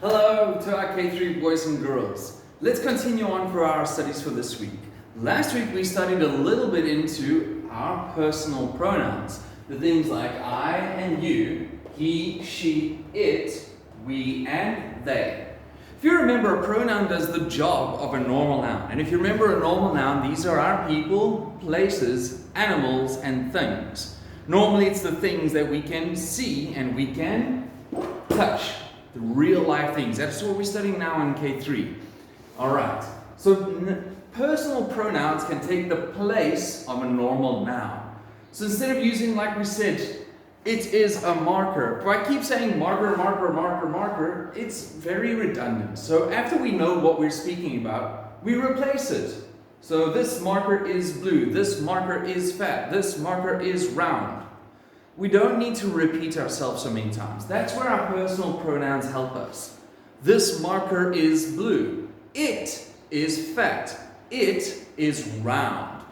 Hello to our K3 boys and girls. Let's continue on for our studies for this week. Last week we studied a little bit into our personal pronouns. The things like I and you, he, she, it, we and they. If you remember, a pronoun does the job of a normal noun. And if you remember a normal noun, these are our people, places, animals, and things. Normally it's the things that we can see and we can touch. The real life things. That's what we're studying now in K3. Alright, so personal pronouns can take the place of a normal noun. So instead of using, like we said, it is a marker. If I keep saying marker, marker, marker, marker, it's very redundant. So after we know what we're speaking about, we replace it. So this marker is blue, this marker is fat, this marker is round. We don't need to repeat ourselves so many times. That's where our personal pronouns help us. This marker is blue. It is fat. It is round.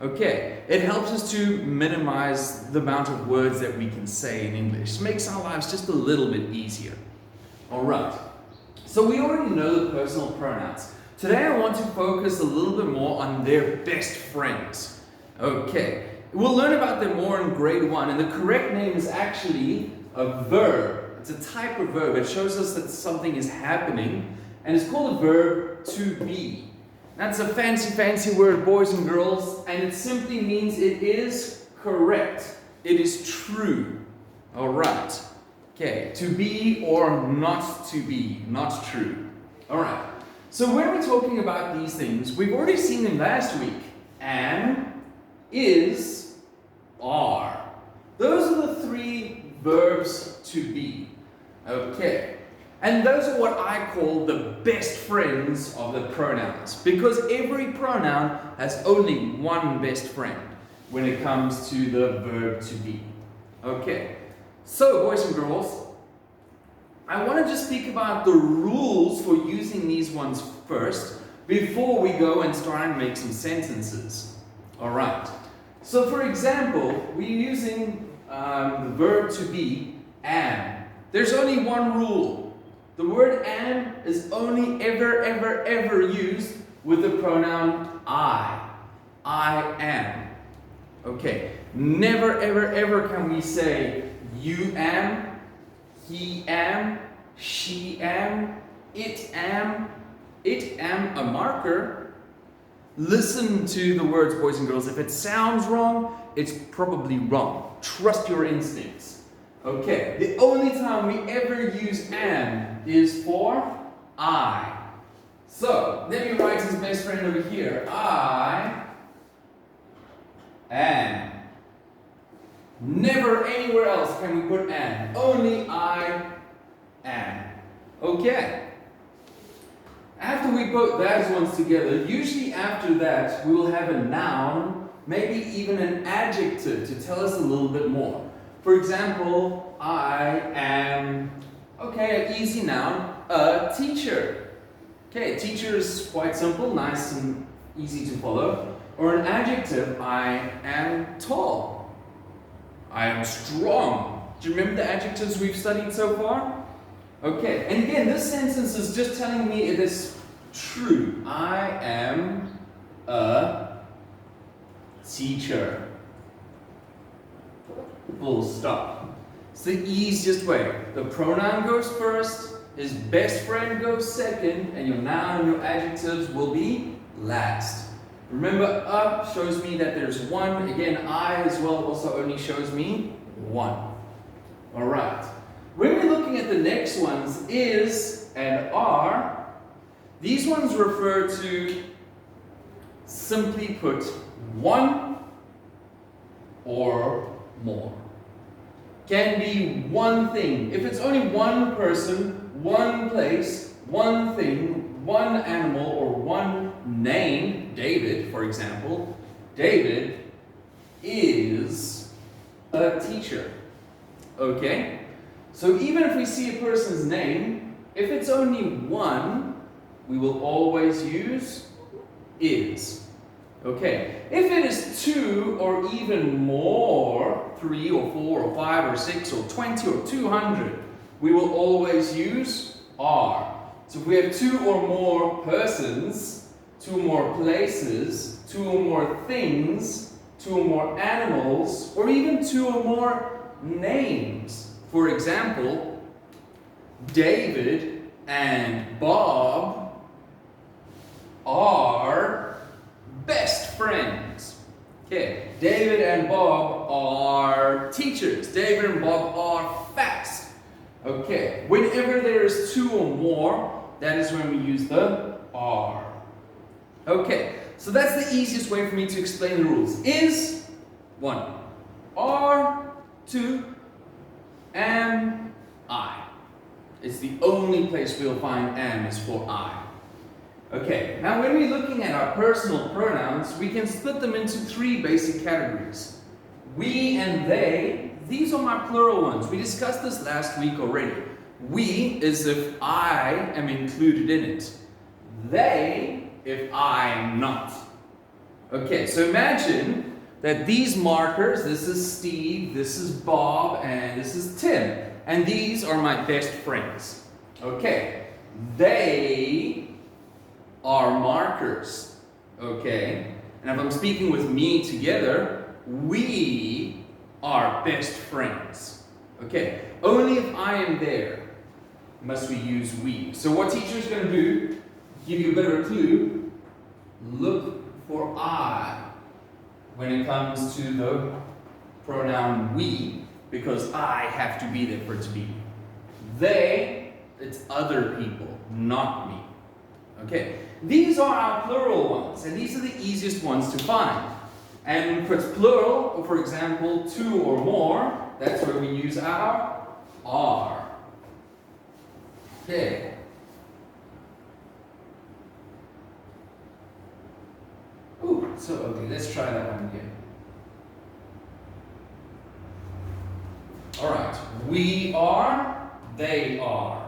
Okay, it helps us to minimize the amount of words that we can say in English. It makes our lives just a little bit easier. Alright, so we already know the personal pronouns. Today I want to focus a little bit more on their best friends. Okay. We'll learn about them more in grade 1, and the correct name is actually a verb. It's a type of verb. It shows us that something is happening, and it's called a verb to be. That's a fancy word, boys and girls, and it simply means it is correct. It is true. All right. Okay, to be or not to be, not true. All right. So when we're talking about these things, we've already seen them last week. Am, is, are. Those are the three verbs to be. Okay. And those are what I call the best friends of the pronouns. Because every pronoun has only one best friend when it comes to the verb to be. Okay. So, boys and girls, I want to just speak about the rules for using these ones first before we go and try and make some sentences. Alright, so for example, we're using the verb to be, am. There's only one rule. The word am is only ever used with the pronoun I. I am. Okay, never ever can we say you am, he am, she am, it am a marker. Listen to the words, boys and girls. If it sounds wrong, it's probably wrong. Trust your instincts. Okay, the only time we ever use am is for I. So, let me write his best friend over here. I am. Never anywhere else can we put am. Only I am. Okay. After we put those ones together, usually after that, we will have a noun, maybe even an adjective to tell us a little bit more. For example, I am, okay, an easy noun, a teacher. Okay, teacher is quite simple, nice and easy to follow. Or an adjective, I am tall. I am strong. Do you remember the adjectives we've studied so far? Okay, and again, this sentence is just telling me it is true. I am a teacher. Full stop. It's the easiest way. The pronoun goes first, his best friend goes second, and your noun and your adjectives will be last. Remember, a shows me that there's one. Again, I as well also only shows me one. Alright. When we're looking at the next ones, is and are, these ones refer to, simply put, one or more. Can be one thing. If it's only one person, one place, one thing, one animal, or one name, David, for example, David is a teacher. Okay? So even if we see a person's name, if it's only one, we will always use is. Okay, if it is two or even more, 3 or 4 or 5 or 6 or 20 or 200, we will always use are. So if we have two or more persons, two or more places, two or more things, two or more animals, or even two or more names. For example, David and Bob are best friends. Okay, David and Bob are teachers. David and Bob are fast. Okay, whenever there is two or more, that is when we use the are. Okay, so that's the easiest way for me to explain the rules. Is 1. Are 2. Am I. It's the only place we'll find am is for I. Okay, now when we're looking at our personal pronouns, we can split them into 3 basic categories. We and they, these are my plural ones. We discussed this last week already. We is if I am included in it. They, if I am not. Okay, so imagine that these markers, this is Steve, this is Bob, and this is Tim. And these are my best friends. Okay, they are markers. Okay, and if I'm speaking with me together, we are best friends. Okay, only if I am there must we use we. So what teacher is going to do, give you a bit of a clue, look for I when it comes to the pronoun we, because I have to be there for it to be. They, it's other people, not me. Okay, these are our plural ones, and these are the easiest ones to find. And if it's plural, or for example, 2 or more, that's where we use our are. Okay. Ooh, so ugly. Let's try that one again. Alright, we are, they are.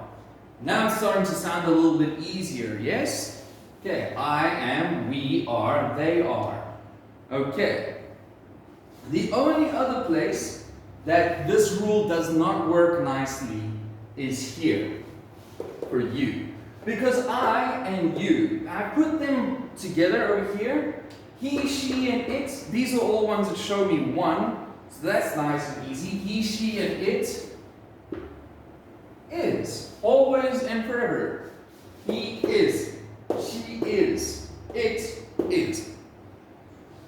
Now it's starting to sound a little bit easier, yes? Okay, I am, we are, they are. Okay. The only other place that this rule does not work nicely is here, for you. Because I and you, I put them together over here. He, she, and it, these are all ones that show me 1. So that's nice and easy. He, she, and it is. Always and forever. He is. She is. It is.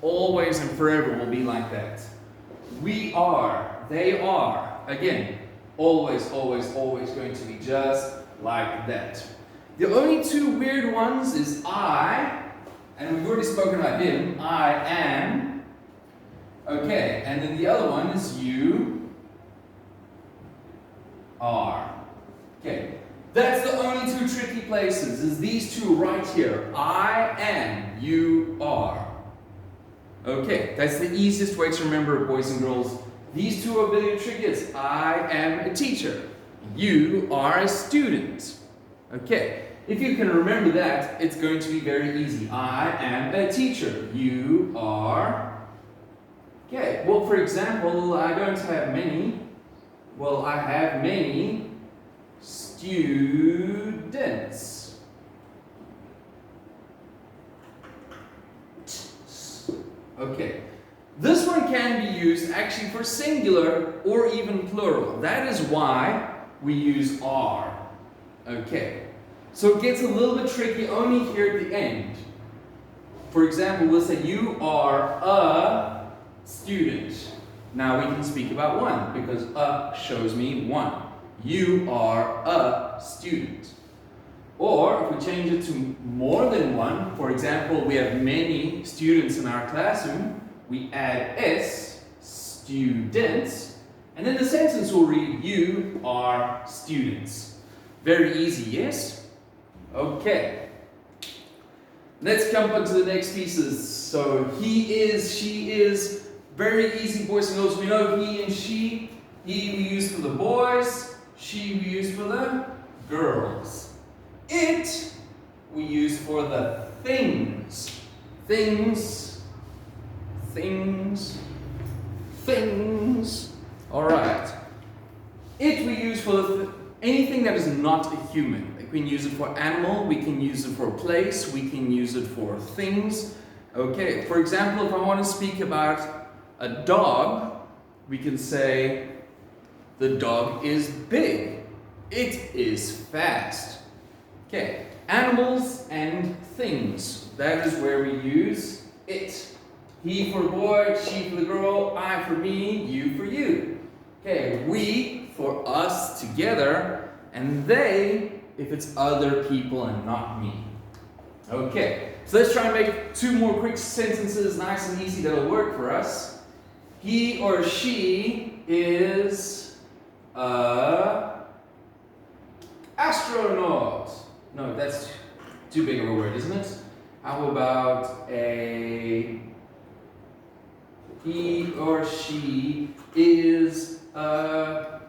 Always and forever will be like that. We are. They are. Again, always, always, always going to be just like that. The only 2 weird ones is I, and we've already spoken about him. I am. Okay, and then the other one is you are. Okay, that's the only 2 tricky places, is these 2 right here. I am, you are. Okay, that's the easiest way to remember, boys and girls. These 2 are very tricky. I am a teacher. You are a student. Okay, if you can remember that, it's going to be very easy. I am a teacher. You are... Okay, well, for example, I don't have many. Well, I have many students. Okay, this one can be used actually for singular or even plural. That is why we use are. Okay, so it gets a little bit tricky only here at the end. For example, we'll say you are a student. Now we can speak about 1 because a shows me 1. You are a student. Or if we change it to more than 1, for example, we have many students in our classroom, we add s, students, and then the sentence will read, you are students. Very easy, yes? Okay. Let's jump on to the next pieces. So he is, she is. Very easy, boys and girls. We know he and she. He we use for the boys. She we use for the girls. It we use for the things. Things. Things. Things. Alright. It we use for the anything that is not a human. Like we can use it for animal, we can use it for place, we can use it for things. Okay, for example, if I want to speak about a dog, we can say the dog is big. It is fast. Okay, animals and things. That is where we use it. He for the boy, she for the girl, I for me, you for you. Okay, we for us together, and they if it's other people and not me. Okay, so let's try and make 2 more quick sentences nice and easy that'll work for us. He or she is a astronaut. No, that's too big of a word, isn't it? How about he or she is a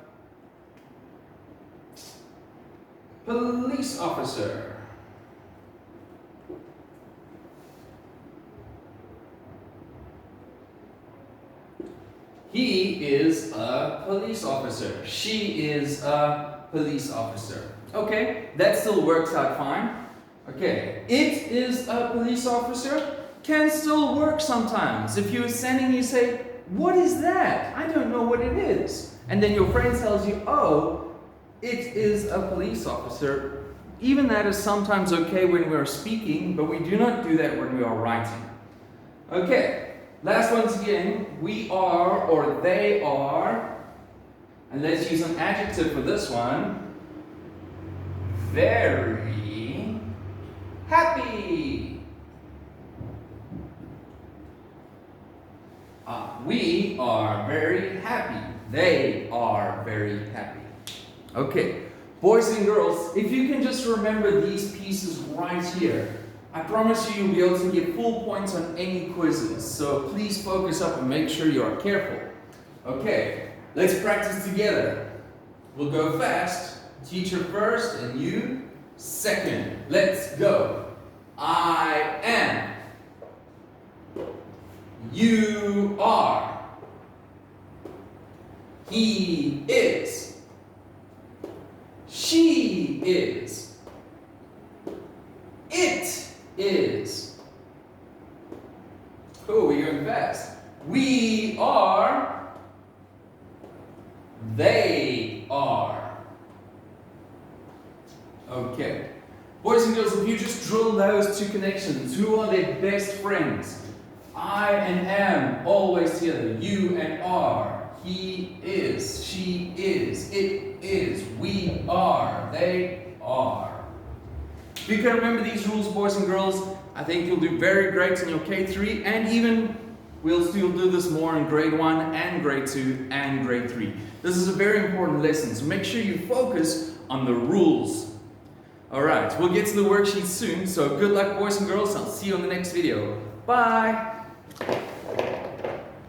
police officer. He is a police officer. She is a police officer. Okay, that still works out fine. Okay, it is a police officer can still work sometimes. If you're standing and you say, what is that? I don't know what it is. And then your friend tells you, oh, it is a police officer. Even that is sometimes okay when we are speaking, but we do not do that when we are writing. Okay. Last ones again, we are or they are, and let's use an adjective for this one, very happy. We are very happy. They are very happy. Okay, boys and girls, if you can just remember these pieces right here, I promise you you'll be able to get full points on any quizzes, so please focus up and make sure you are careful. Okay, let's practice together. We'll go fast. Teacher first and you second. Let's go. I am. You are. He is. She is. It is. Oh, we're going fast. We are. They are. Okay. Boys and girls, if you just drill those 2 connections, who are their best friends? I and am, always together. You and are. He is. She is. It is. We are. They are. If you can remember these rules, boys and girls, I think you'll do very great in your K3, and even we'll still do this more in grade 1 and grade 2 and grade 3. This is a very important lesson, so make sure you focus on the rules. Alright, we'll get to the worksheet soon, so good luck boys and girls, I'll see you in the next video. Bye!